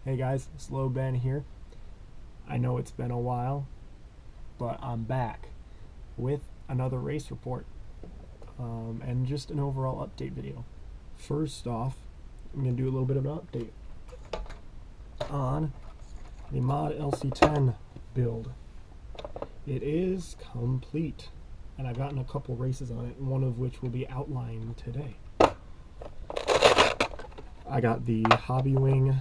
Hey guys, Slow Ben here. I know it's been a while, but I'm back with another race report and just an overall update video. First off, I'm going to do a little bit of an update on the mod LC10 build. It is complete, and I've gotten a couple races on it, one of which will be outlined today. I got the Hobby Wing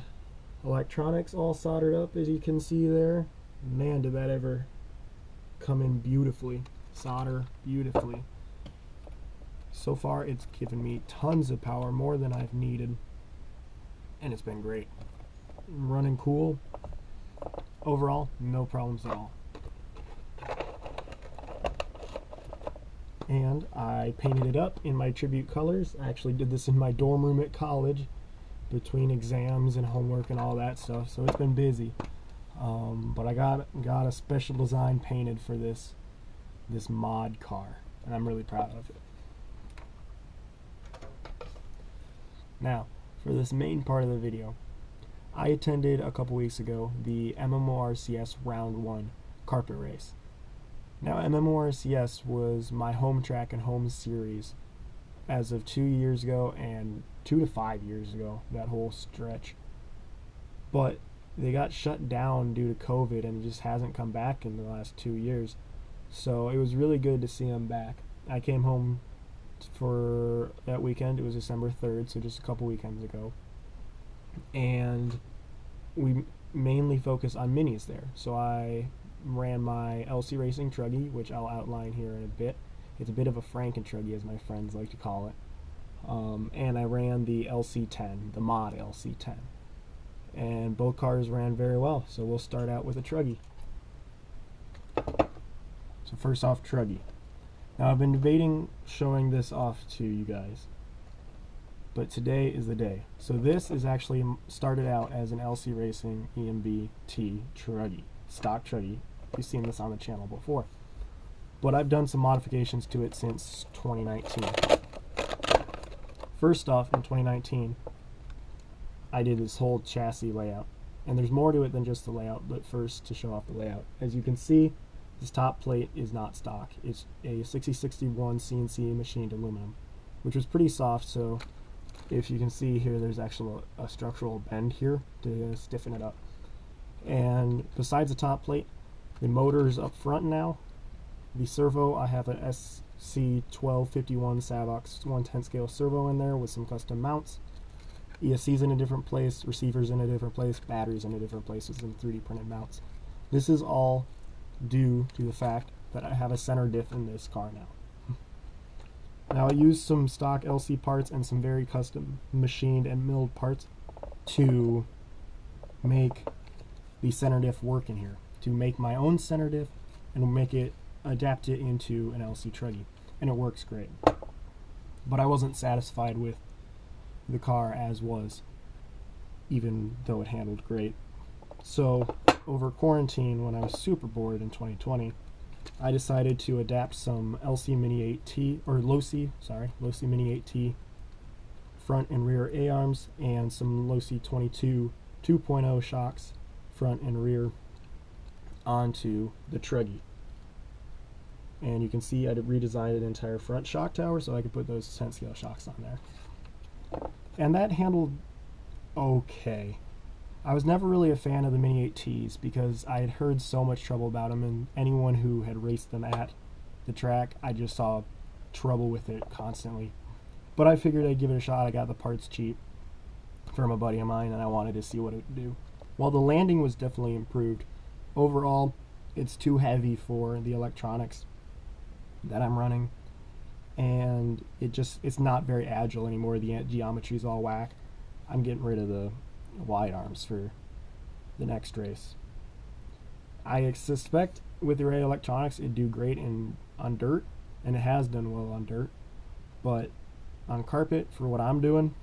electronics all soldered up, as you can see there. Man, did that ever come in beautifully. Solder beautifully. So far it's given me tons of power, more than I've needed, and it's been great. Running cool. Overall, no problems at all. And I painted it up in my tribute colors. I actually did this in my dorm room at college between exams and homework and all that stuff, so it's been busy. But I got a special design painted for this mod car, and I'm really proud of it. Now, for this main part of the video, I attended a couple weeks ago the MMORCS Round One carpet race. Now, MMORCS was my home track and home series as of 2 years ago and 2 to 5 years ago, that whole stretch. But they got shut down due to COVID, and it just hasn't come back in the last 2 years. So it was really good to see them back. I came home for that weekend. It was December 3rd, so just a couple weekends ago. And we mainly focused on minis there. So I ran my LC Racing Truggy, which I'll outline here in a bit. It's a bit of a Franken Truggy, as my friends like to call it. And I ran the LC10, the mod LC10. And both cars ran very well, so we'll start out with a Truggy. So first off, Truggy. Now, I've been debating showing this off to you guys, but today is the day. So this is actually started out as an LC Racing EMB-T Truggy, stock Truggy. You've seen this on the channel before. But I've done some modifications to it since 2019. First off, in 2019, I did this whole chassis layout. And there's more to it than just the layout, but first, to show off the layout. As you can see, this top plate is not stock. It's a 6061 CNC machined aluminum, which was pretty soft, so if you can see here, there's actually a structural bend here to stiffen it up. And besides the top plate, the motor's up front now. The servo, I have an SC1251 Savox 1/10 scale servo in there with some custom mounts. ESC's in a different place, receivers in a different place, batteries in a different place with some 3D printed mounts. This is all due to the fact that I have a center diff in this car now. Now, I used some stock LC parts and some very custom machined and milled parts to make the center diff work in here, to make my own center diff and adapt it into an LC Truggy, and it works great. But I wasn't satisfied with the car as was, even though it handled great. So over quarantine, when I was super bored in 2020, I decided to adapt some LC Mini 8T, or LOC Mini 8T front and rear A-arms, and some LOC 22 2.0 shocks front and rear onto the Truggy. And you can see I redesigned an entire front shock tower so I could put those 10 scale shocks on there. And that handled okay. I was never really a fan of the Mini 8Ts because I had heard so much trouble about them, and anyone who had raced them at the track, I just saw trouble with it constantly. But I figured I'd give it a shot. I got the parts cheap from a buddy of mine, and I wanted to see what it would do. While the landing was definitely improved, overall, it's too heavy for the electronics that I'm running, and it's not very agile anymore. The geometry's all whack. I'm getting rid of the wide arms for the next race. I suspect with the array electronics it'd do great on dirt, and it has done well on dirt, but on carpet, for what I'm doing,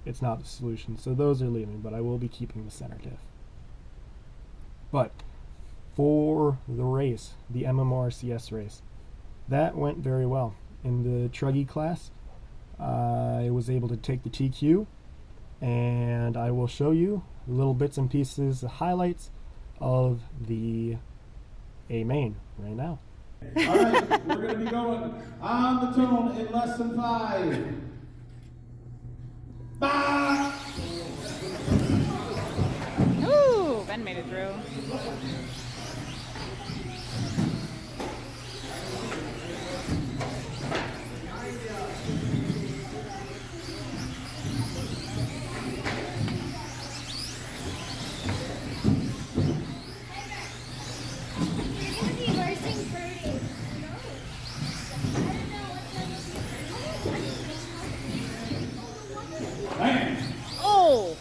it's not the solution. So those are leaving, but I will be keeping the center diff. But for the race, the MMORCS race, that went very well. In the Truggy class, I was able to take the TQ, and I will show you little bits and pieces, the highlights of the A main right now. Alright, we're going to be going on the tone in less than 5. Bah! Ooh, Ben made it through. Oh,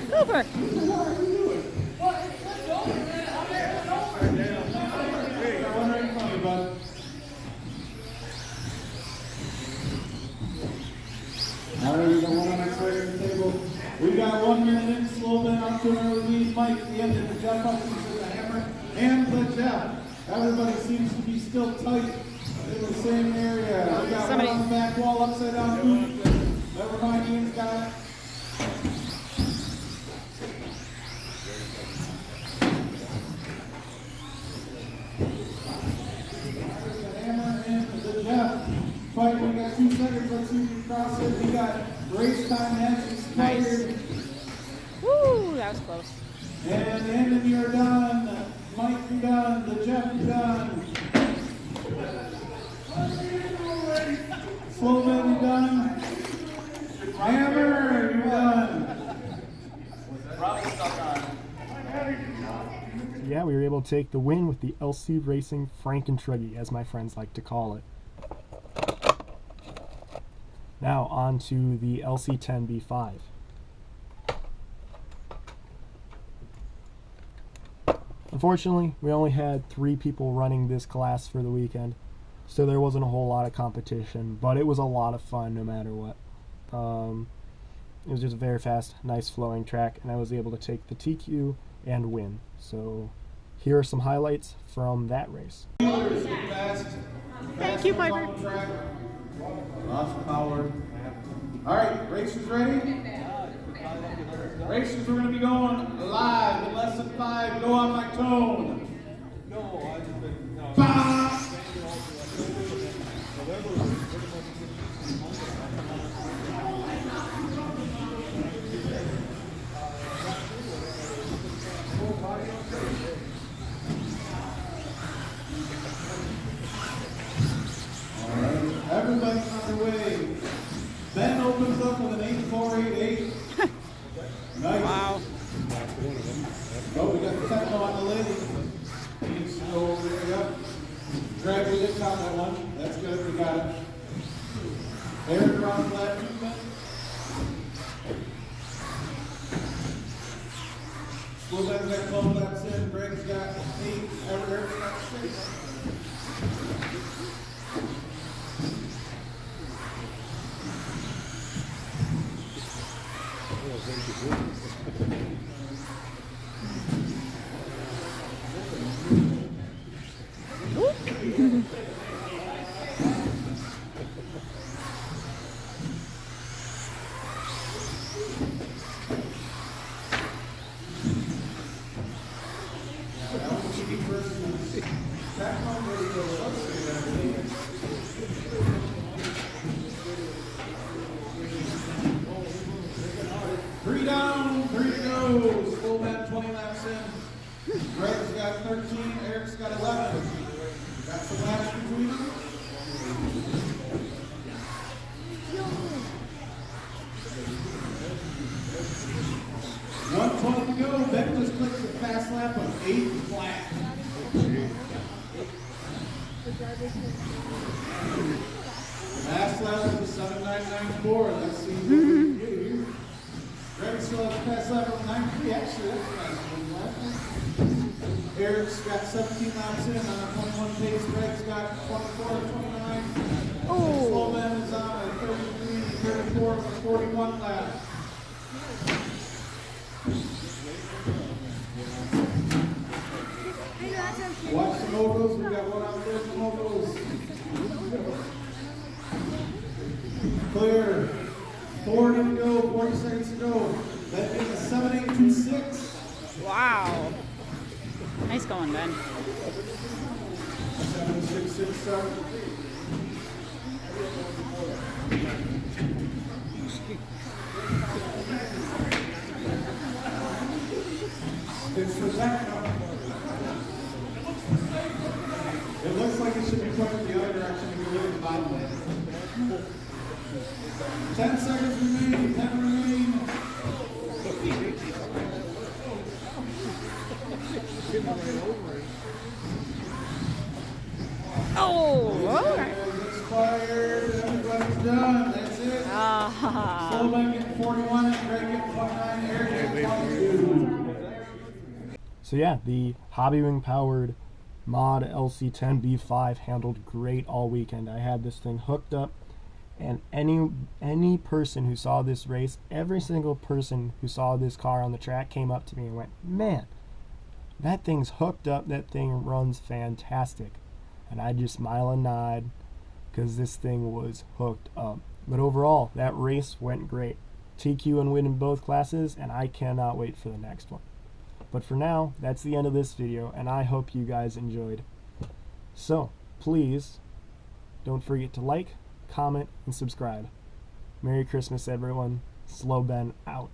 Cooper. Alright, we got one on next right on the table. We got 1 minute in, slow bit up to an early lead. Mike, the end of the Jeff up to the hammer and the Jeff. Everybody seems to be still tight in the same area. We got one on the back wall, upside down boot. Never mind, Ian's got it. The hammer and the Jeff. Fight, we got 2 seconds. Let's see if you cross it. We got race time has expired. Woo, that was close. And the end of you are done. Mike, you're done. The Jeff, you're done. Slow man, you're done. Hammer, you're done. Yeah, we were able to take the win with the LC Racing Truggy, as my friends like to call it. Now on to the LC10B5. Unfortunately, we only had 3 people running this class for the weekend, so there wasn't a whole lot of competition, but it was a lot of fun no matter what. It was just a very fast, nice flowing track, and I was able to take the TQ and win. So here are some highlights from that race. Thank you, Piper. Lots of power. Alright, racers ready? Racers, we're going to be going live in less than 5. Go on my tone. Bah! Everybody's on their way. Ben opens up with an 8488. Nice. Wow. Oh, we got the techno on the lady. Needs to go over there. Yep. Grab your lips on that one. That's good. We got it. Eric around the left. Schoolman's got 12 laps in. Greg's got 8. Eric's got 6. Three down, 3 to go. Full man 20 laps in. Greg's got 13, Eric's got 11. Got some laps between them. 1:20 to go. Ben just clicks a fast lap of 8 flat. Last lap was a 7.994. Let's see what we can get here. Greg still has a fast lap of 9.3. Actually, that's a fast one. Eric's got 17 laps in on a 21 pace. Greg's got 24 to 29. Oh. Slowman is on a 33, 34 to 41 lap. Watch the motos. We got one out there for motos. Clear. 40 to go. 40 seconds to go. That being a 7.826. Wow. Nice going, Ben. 7-6-6-7. It's the back. It looks like it should be pointed the other direction if you look at the bottom lane. 10 seconds remaining, 10 remain. Oh, all right. Expired, everybody's done, that's it. Ah. Slow getting 41 and Greg getting 29, Eric getting 22. So yeah, the Hobbywing powered mod LC10B5 handled great all weekend. I had this thing hooked up, and any person who saw this race, every single person who saw this car on the track came up to me and went, "Man, that thing's hooked up, that thing runs fantastic." And I just smile and nod because this thing was hooked up. But overall, that race went great. TQ and win in both classes, and I cannot wait for the next one. But for now, that's the end of this video, and I hope you guys enjoyed. So, please, don't forget to like, comment, and subscribe. Merry Christmas, everyone. Slow Ben out.